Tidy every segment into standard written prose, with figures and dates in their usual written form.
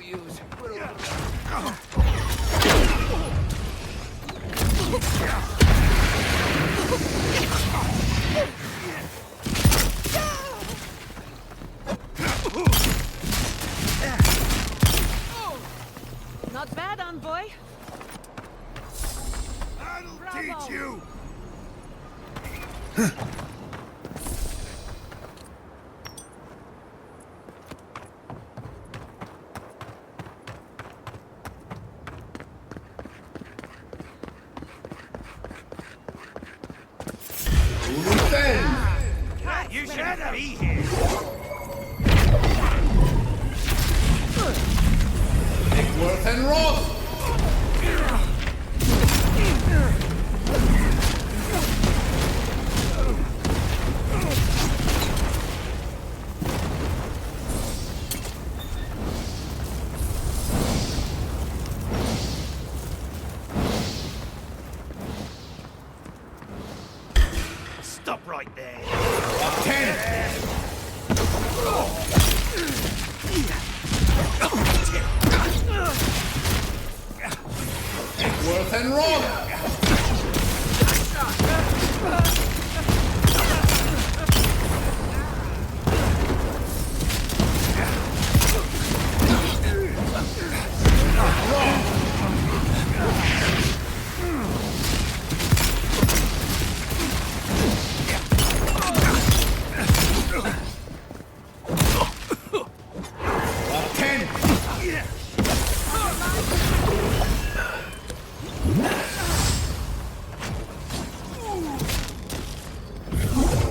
use. Not bad, envoy. I'll Bravo. teach you! You shouldn't be here. Worth and Roth! Stop right there. 10! Worth and Roth!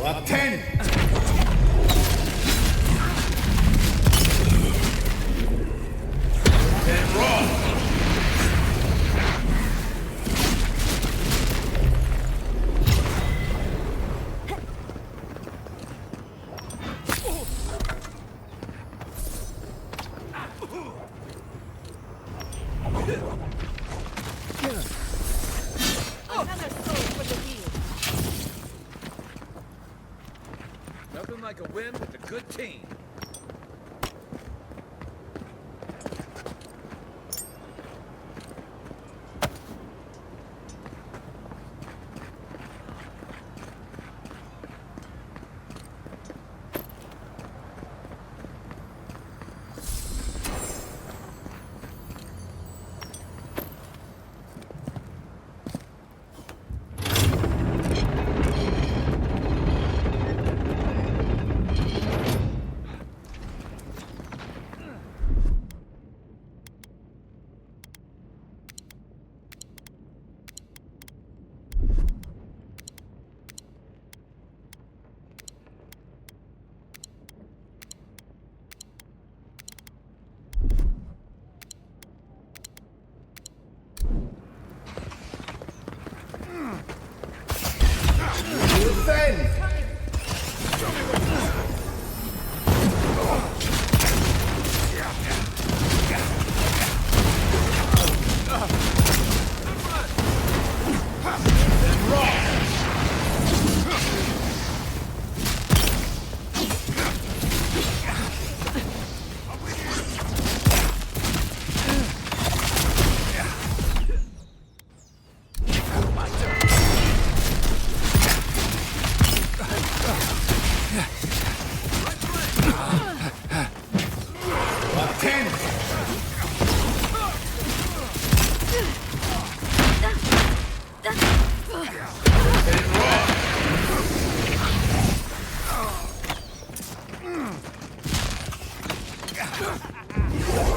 Up 10! And Roth! Another soul for the wheel. Nothing like a win with a good team.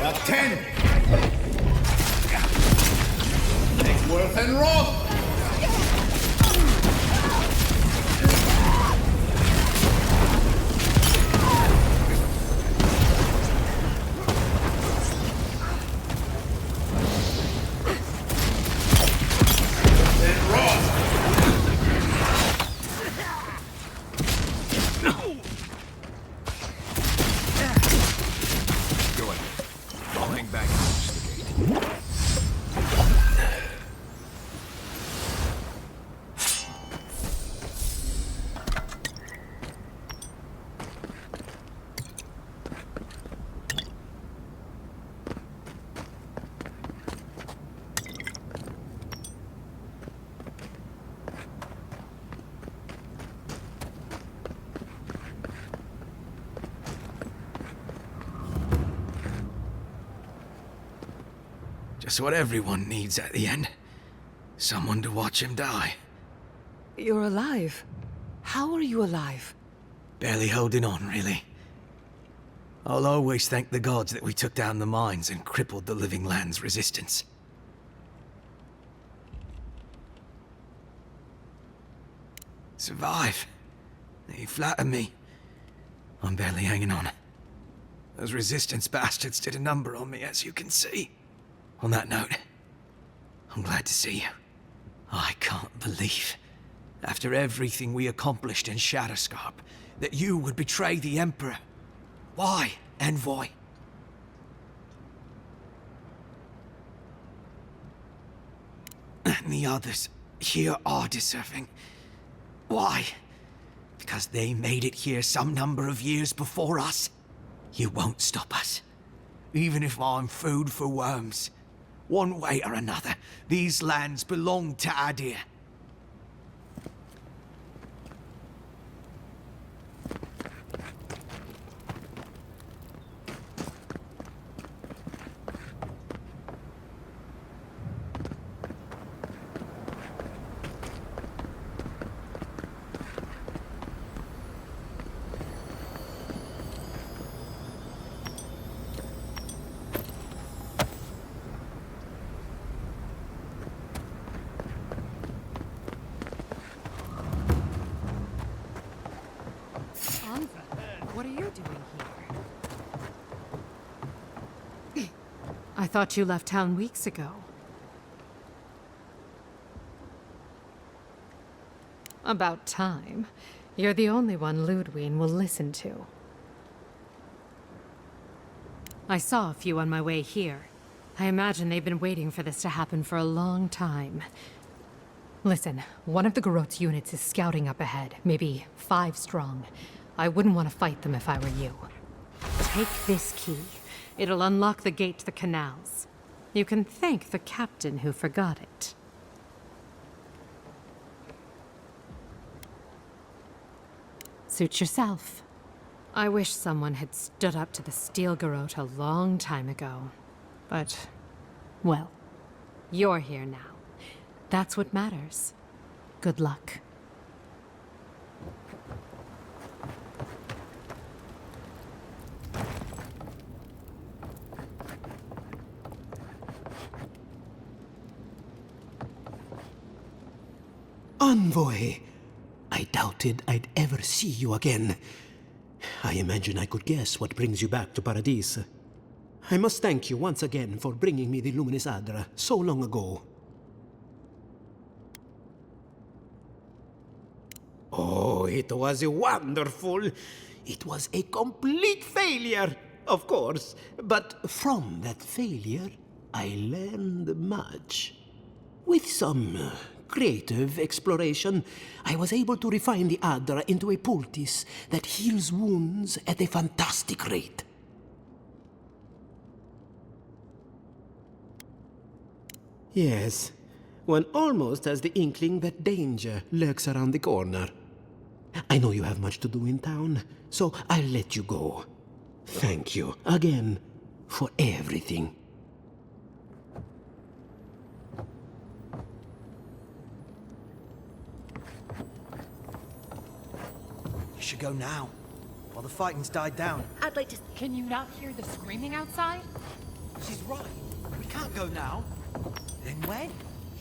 Up 10! Worth and Roth! Just what everyone needs at the end. Someone to watch him die. You're alive. How are you alive? Barely holding on, really. I'll always thank the gods that we took down the mines and crippled the living land's resistance. Survive. You flatter me. I'm barely hanging on. Those resistance bastards did a number on me, as you can see. On that note, I'm glad to see you. I can't believe, after everything we accomplished in Shatterscarp, that you would betray the Emperor. Why, Envoy? And the others here are deserving. Why? Because they made it here some number of years before us. You won't stop us. Even if I'm food for worms. One way or another, these lands belong to Adir. What are you doing here? I thought you left town weeks ago. About time. You're the only one Ludwig will listen to. I saw a few on my way here. I imagine they've been waiting for this to happen for a long time. Listen, one of the Garot's units is scouting up ahead, maybe 5 strong. I wouldn't want to fight them if I were you. Take this key. It'll unlock the gate to the canals. You can thank the captain who forgot it. Suit yourself. I wish someone had stood up to the Steel Garot a long time ago. But, well, you're here now. That's what matters. Good luck. Envoy! I doubted I'd ever see you again. I imagine I could guess what brings you back to Paradis. I must thank you once again for bringing me the Luminous Adra so long ago. Oh, it was wonderful. It was a complete failure, of course. But from that failure, I learned much. With some creative exploration, I was able to refine the Adra into a poultice that heals wounds at a fantastic rate. Yes, one almost has the inkling that danger lurks around the corner. I know you have much to do in town, so I'll let you go. Thank you again for everything. You should go now, while the fighting's died down. I'd like to... Can you not hear the screaming outside? She's right. We can't go now. Then when?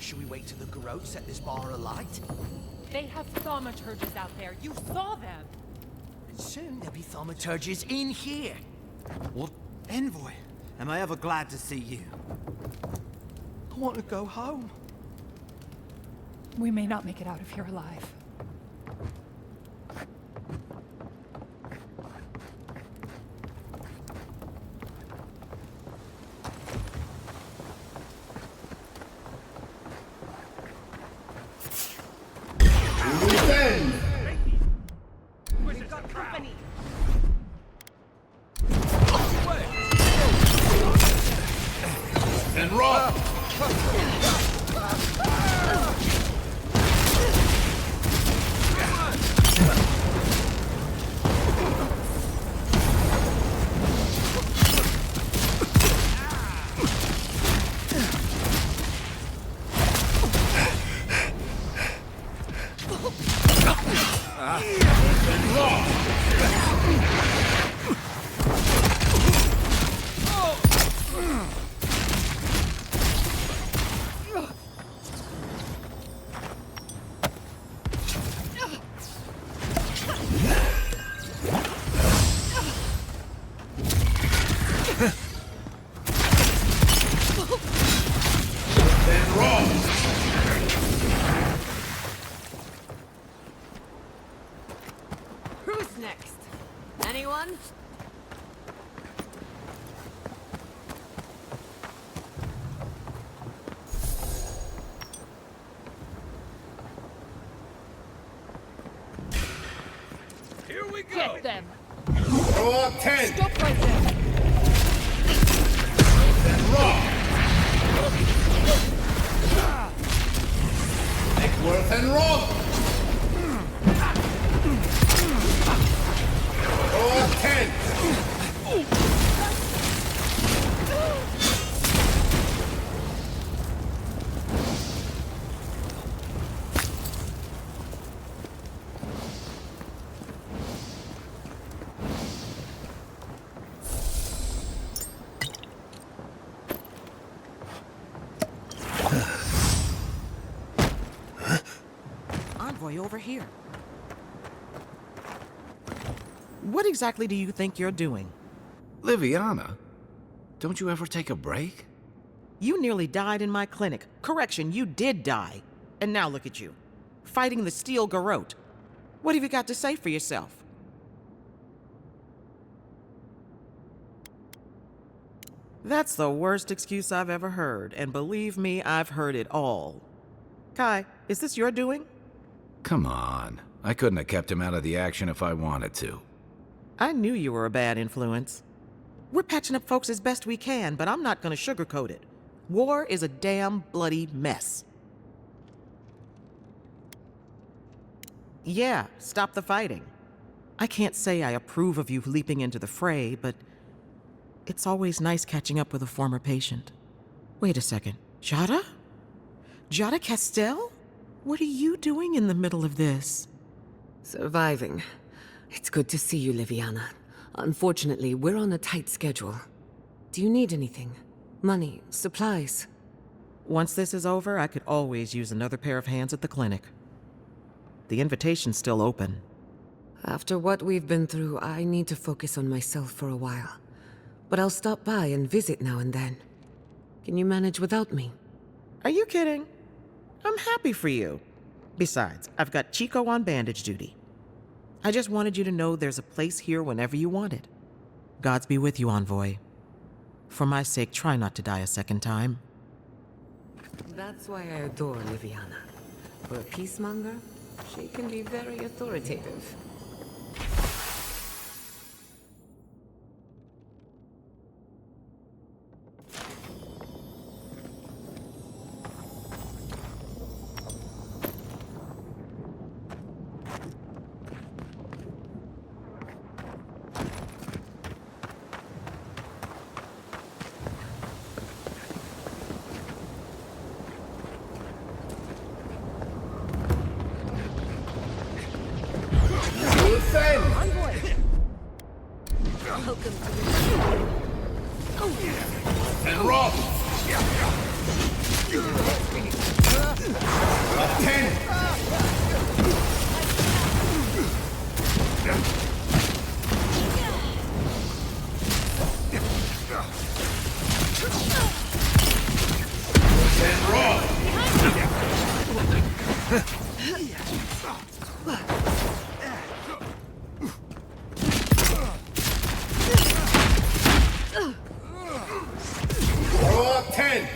Should we wait till the Garot set this bar alight? They have thaumaturges out there. You saw them. And soon there'll be thaumaturges in here. What? Envoy, am I ever glad to see you? I want to go home. We may not make it out of here alive. We've got company. And run! Get them! Throw a 10. Stop right there! Then rock. Make worth and rock. Throw a 10. Envoy over here. What exactly do you think you're doing? Liviana, don't you ever take a break? You nearly died in my clinic. Correction, you did die. And now look at you, fighting the steel garrote. What have you got to say for yourself? That's the worst excuse I've ever heard, and believe me, I've heard it all. Kai, is this your doing? Come on. I couldn't have kept him out of the action if I wanted to. I knew you were a bad influence. We're patching up folks as best we can, but I'm not gonna sugarcoat it. War is a damn bloody mess. Yeah, stop the fighting. I can't say I approve of you leaping into the fray, but it's always nice catching up with a former patient. Wait a second. Jada? Jada Castell? What are you doing in the middle of this? Surviving. It's good to see you, Liviana. Unfortunately, we're on a tight schedule. Do you need anything? Money? Supplies? Once this is over, I could always use another pair of hands at the clinic. The invitation's still open. After what we've been through, I need to focus on myself for a while. But I'll stop by and visit now and then. Can you manage without me? Are you kidding? I'm happy for you. Besides, I've got Chico on bandage duty. I just wanted you to know there's a place here whenever you want it. Gods be with you, Envoy. For my sake, try not to die a second time. That's why I adore Liviana. For a peacemonger, she can be very authoritative. And rock. A 10. And rock. Throw a 10.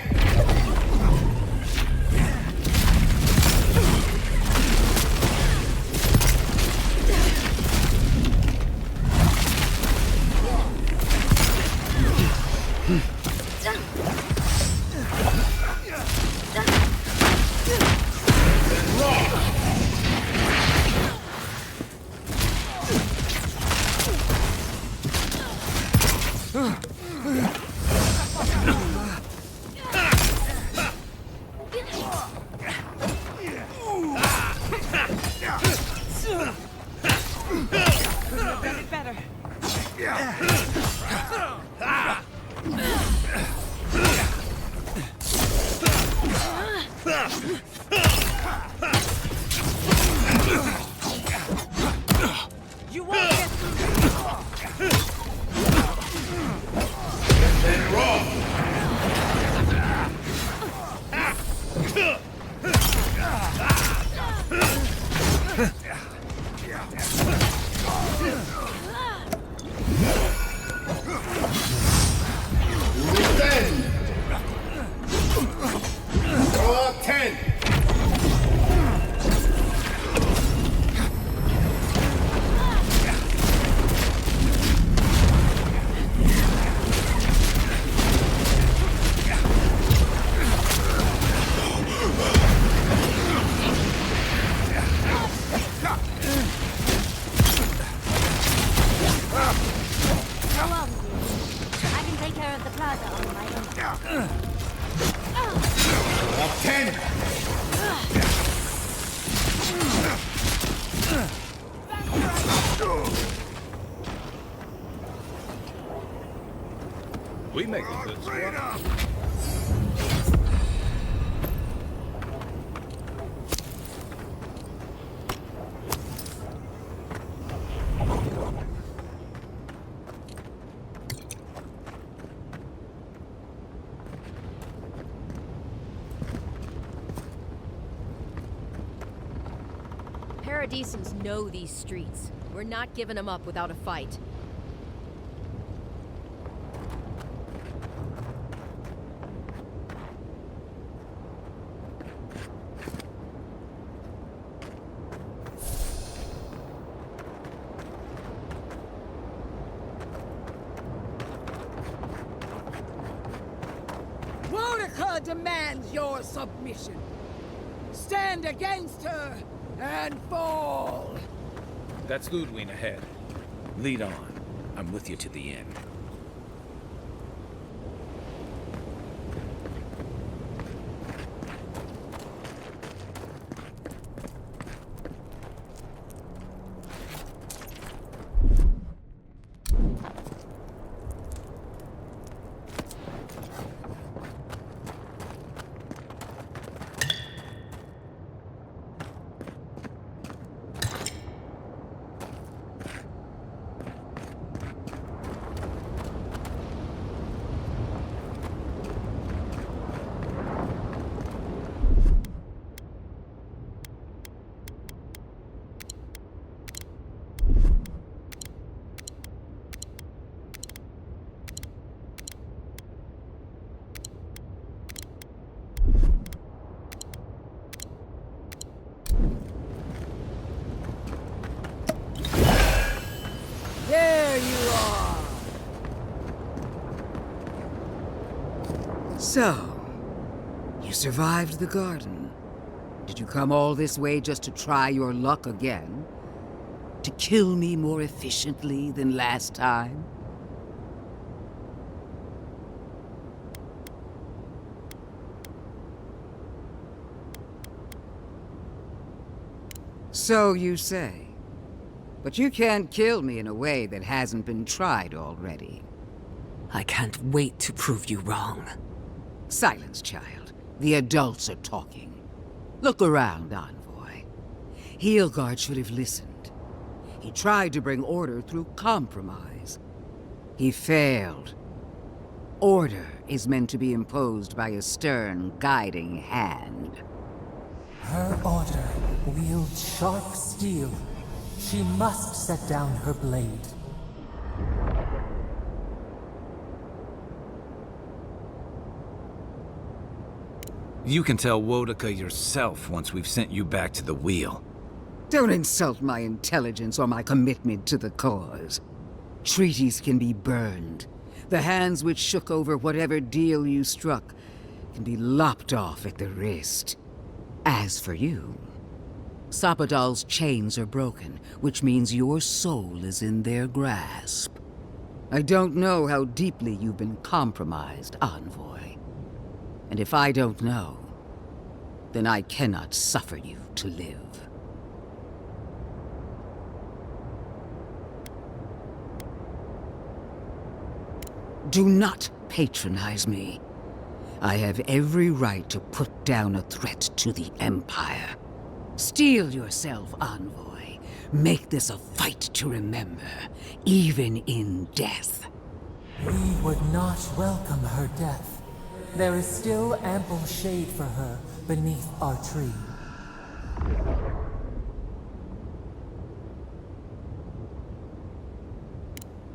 take care of the plaza on my own. Walk 10! We make a good squad. Paradisans know these streets. We're not giving them up without a fight. Monica demands your submission. Stand against her and fall! That's Ludwig ahead. Lead on. I'm with you to the end. There you are! So, you survived the garden. Did you come all this way just to try your luck again? To kill me more efficiently than last time? So you say. But you can't kill me in a way that hasn't been tried already. I can't wait to prove you wrong. Silence, child. The adults are talking. Look around, Envoy. Heelguard should have listened. He tried to bring order through compromise. He failed. Order is meant to be imposed by a stern, guiding hand. Her order wields sharp steel. She must set down her blade. You can tell Wodaka yourself once we've sent you back to the wheel. Don't insult my intelligence or my commitment to the cause. Treaties can be burned. The hands which shook over whatever deal you struck can be lopped off at the wrist. As for you, Sapadal's chains are broken, which means your soul is in their grasp. I don't know how deeply you've been compromised, Envoy. And if I don't know, then I cannot suffer you to live. Do not patronize me. I have every right to put down a threat to the Empire. Steel yourself, Envoy. Make this a fight to remember, even in death. We would not welcome her death. There is still ample shade for her beneath our tree.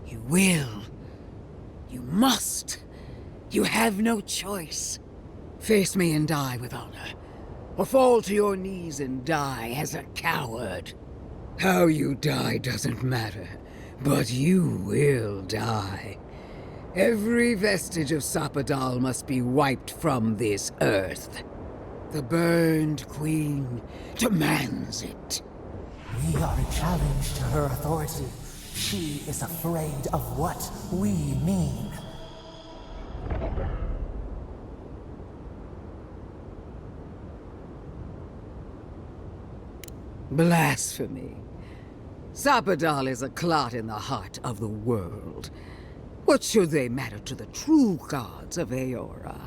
You will. You must. You have no choice. Face me and die with honor. Or fall to your knees and die as a coward. How you die doesn't matter, but you will die. Every vestige of Sapadal must be wiped from this earth. The burned queen demands it. We are a challenge to her authority. She is afraid of what we mean. Blasphemy. Sapadal is a clot in the heart of the world. What should they matter to the true gods of Eora?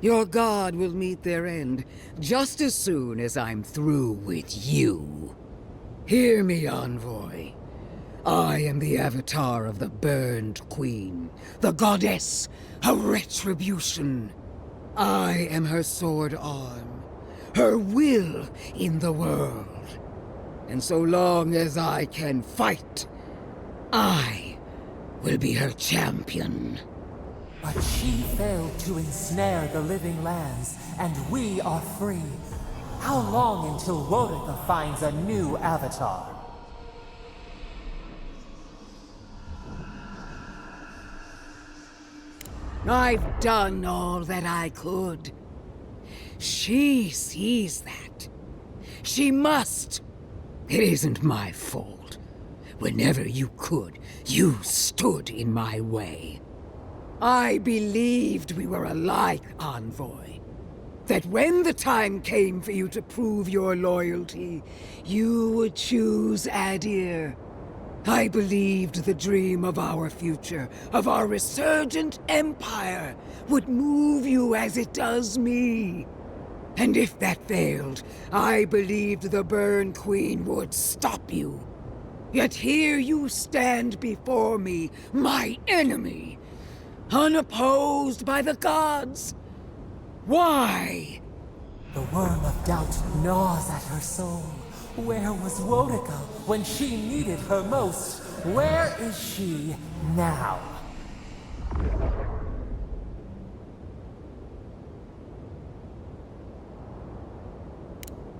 Your god will meet their end just as soon as I'm through with you. Hear me, Envoy. I am the avatar of the Burned Queen, the goddess of retribution. I am her sword arm, her will in the world. And so long as I can fight, I will be her champion. But she failed to ensnare the living lands, and we are free. How long until Wodika finds a new avatar? I've done all that I could. She sees that. She must. It isn't my fault. Whenever you could, you stood in my way. I believed we were alike, Envoy. That when the time came for you to prove your loyalty, you would choose Adir. I believed the dream of our future, of our resurgent empire, would move you as it does me. And if that failed, I believed the Burn Queen would stop you. Yet here you stand before me, my enemy, unopposed by the gods. Why? The worm of doubt gnaws at her soul. Where was Wodika when she needed her most? Where is she now?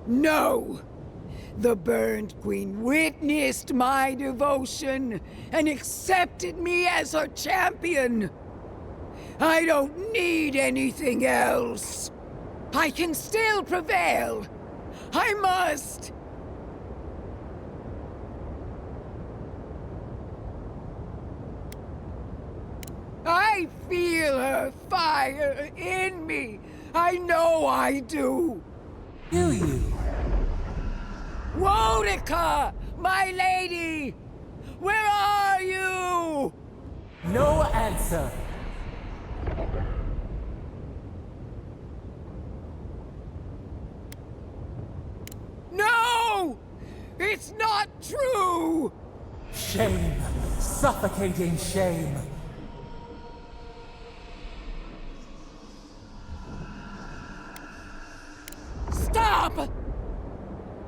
No! The Burned Queen witnessed my devotion and accepted me as her champion. I don't need anything else. I can still prevail. I must. I feel her fire in me. I know I do. Do you? Wodika, my lady! Where are you? No answer. No! It's not true! Shame. Suffocating shame. Stop!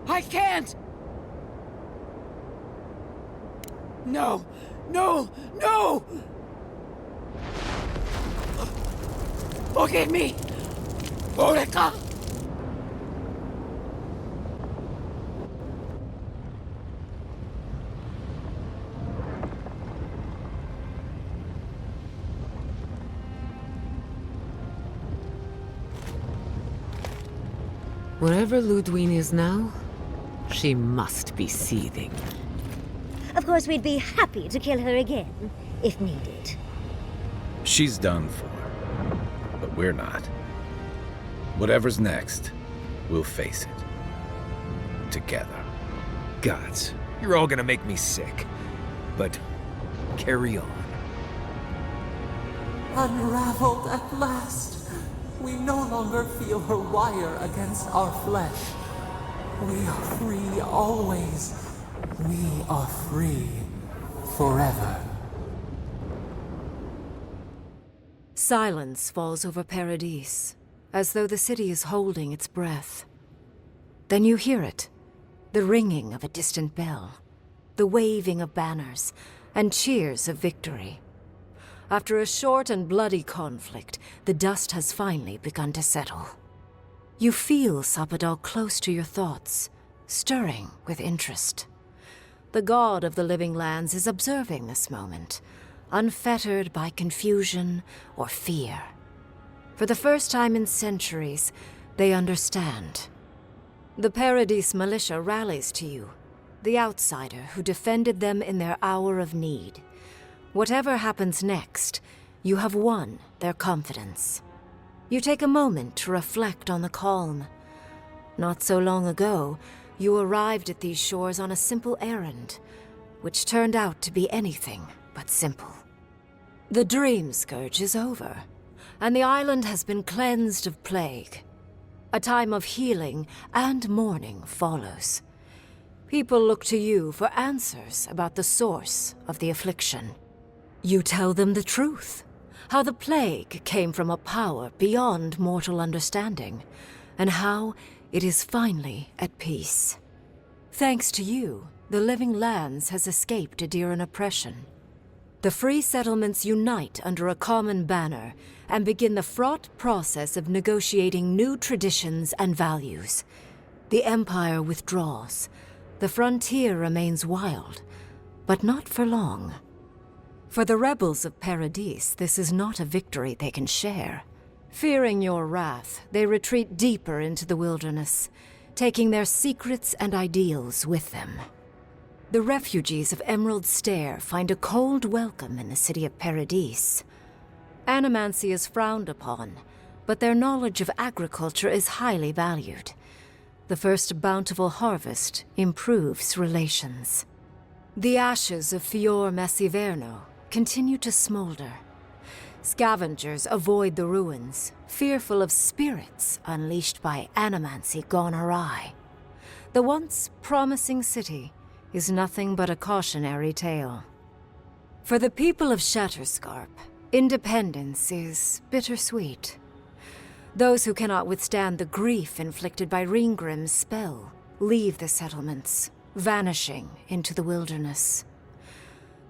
I can't! No! No! No! Forgive me! Wodika! Wherever Ludwine is now, she must be seething. Of course, we'd be happy to kill her again, if needed. She's done for, but we're not. Whatever's next, we'll face it. Together. Gods, you're all gonna make me sick. But carry on. Unraveled at last. We no longer feel her wire against our flesh. We are free always. We are free forever. Silence falls over Paradis, as though the city is holding its breath. Then you hear it, the ringing of a distant bell, the waving of banners, and cheers of victory. After a short and bloody conflict, the dust has finally begun to settle. You feel Sapadal close to your thoughts, stirring with interest. The god of the living lands is observing this moment, unfettered by confusion or fear. For the first time in centuries, they understand. The Paradis militia rallies to you, the outsider who defended them in their hour of need. Whatever happens next, you have won their confidence. You take a moment to reflect on the calm. Not so long ago, You arrived at these shores on a simple errand, which turned out to be anything but simple. The dream scourge is over, and the island has been cleansed of plague. A time of healing and mourning follows. People look to you for answers about the source of the affliction. You tell them the truth, how the plague came from a power beyond mortal understanding, and how it is finally at peace. Thanks to you, the Living Lands has escaped Adiran oppression. The free settlements unite under a common banner and begin the fraught process of negotiating new traditions and values. The Empire withdraws. The frontier remains wild, but not for long. For the rebels of Paradis, this is not a victory they can share. Fearing your wrath, they retreat deeper into the wilderness, taking their secrets and ideals with them. The refugees of Emerald Stair find a cold welcome in the city of Paradis. Animancy is frowned upon, but their knowledge of agriculture is highly valued. The first bountiful harvest improves relations. The ashes of Fior Messiverno continue to smolder. Scavengers avoid the ruins, fearful of spirits unleashed by animancy gone awry. The once promising city is nothing but a cautionary tale. For the people of Shatterscarp, independence is bittersweet. Those who cannot withstand the grief inflicted by Ringgrim's spell leave the settlements, vanishing into the wilderness.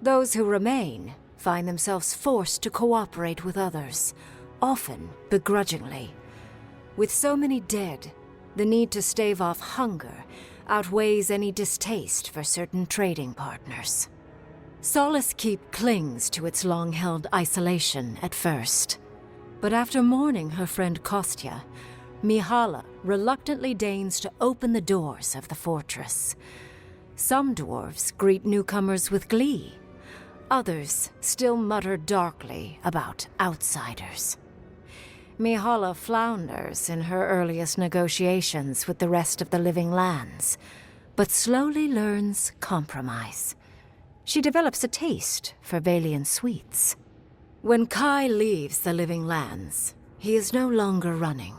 Those who remain find themselves forced to cooperate with others, often begrudgingly. With so many dead, the need to stave off hunger outweighs any distaste for certain trading partners. Solace Keep clings to its long-held isolation at first. But after mourning her friend Kostya, Mihala reluctantly deigns to open the doors of the fortress. Some dwarves greet newcomers with glee. Others still mutter darkly about outsiders. Mihala flounders in her earliest negotiations with the rest of the Living Lands, but slowly learns compromise. She develops a taste for Valian sweets. When Kai leaves the Living Lands, he is no longer running.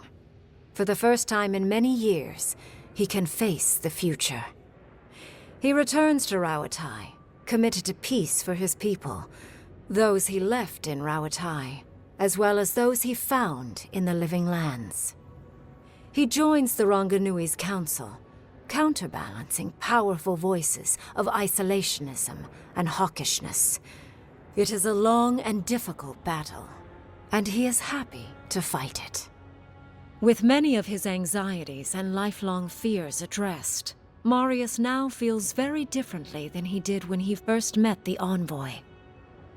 For the first time in many years, he can face the future. He returns to Rauatai, committed to peace for his people, those he left in Rauatai, as well as those he found in the Living Lands. He joins the Ronganui's council, counterbalancing powerful voices of isolationism and hawkishness. It is a long and difficult battle, and he is happy to fight it. With many of his anxieties and lifelong fears addressed, Marius now feels very differently than he did when he first met the envoy.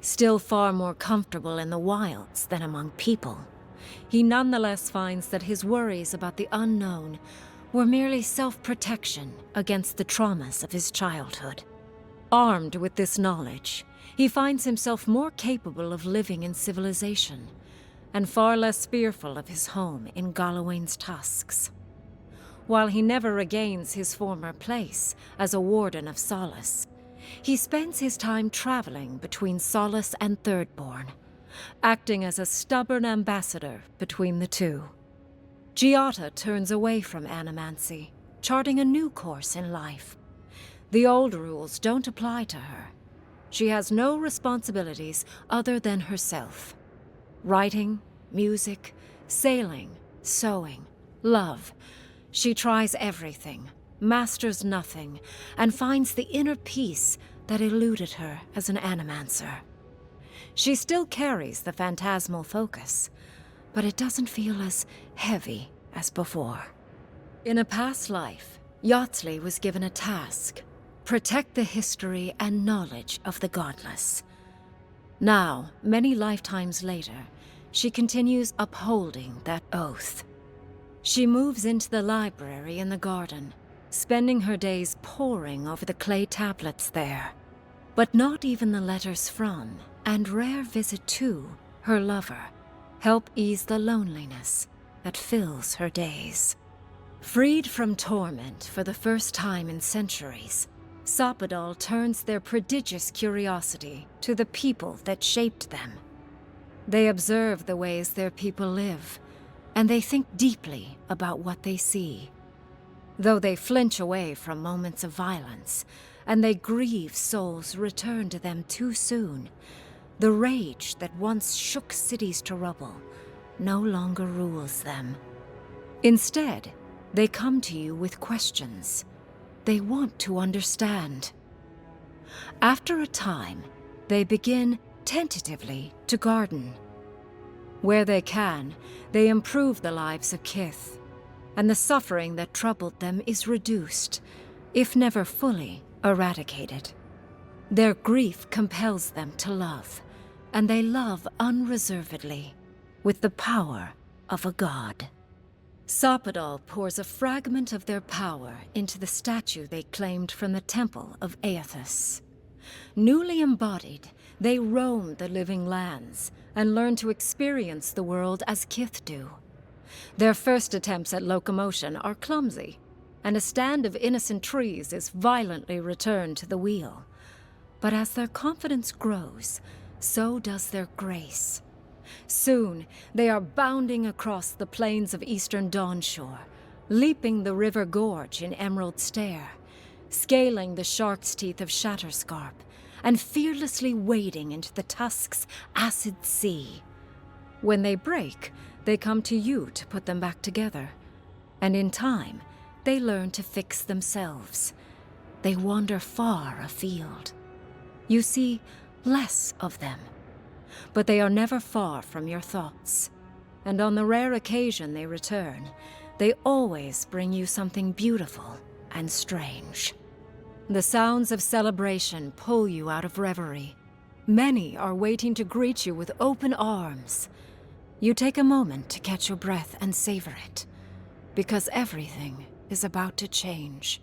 Still far more comfortable in the wilds than among people, he nonetheless finds that his worries about the unknown were merely self-protection against the traumas of his childhood. Armed with this knowledge, he finds himself more capable of living in civilization, and far less fearful of his home in Galawain's tusks. While he never regains his former place as a warden of Solace, he spends his time traveling between Solace and Thirdborn, acting as a stubborn ambassador between the two. Giada turns away from animancy, charting a new course in life. The old rules don't apply to her. She has no responsibilities other than herself. Writing, music, sailing, sewing, love. She tries everything, masters nothing, and finds the inner peace that eluded her as an animancer. She still carries the phantasmal focus, but it doesn't feel as heavy as before. In a past life, Yatsley was given a task: protect the history and knowledge of the godless. Now, many lifetimes later, she continues upholding that oath. She moves into the library in the garden, spending her days poring over the clay tablets there. But not even the letters from, and rare visit to, her lover help ease the loneliness that fills her days. Freed from torment for the first time in centuries, Soppadal turns their prodigious curiosity to the people that shaped them. They observe the ways their people live, and they think deeply about what they see. Though they flinch away from moments of violence, and they grieve souls returned to them too soon, the rage that once shook cities to rubble no longer rules them. Instead, they come to you with questions. They want to understand. After a time, they begin tentatively to garden. Where they can, they improve the lives of Kith, and the suffering that troubled them is reduced, if never fully eradicated. Their grief compels them to love, and they love unreservedly, with the power of a god. Soppadal pours a fragment of their power into the statue they claimed from the temple of Aethys. Newly embodied, they roam the living lands and learn to experience the world as Kith do. Their first attempts at locomotion are clumsy, and a stand of innocent trees is violently returned to the wheel. But as their confidence grows, so does their grace. Soon, they are bounding across the plains of eastern Dawnshore, leaping the river gorge in Emerald Stair, scaling the shark's teeth of Shatterscarp, and fearlessly wading into the Tusk's acid sea. When they break, they come to you to put them back together, and in time, they learn to fix themselves. They wander far afield. You see less of them, but they are never far from your thoughts. And on the rare occasion they return, they always bring you something beautiful and strange. The sounds of celebration pull you out of reverie. Many are waiting to greet you with open arms. You take a moment to catch your breath and savor it, because everything is about to change.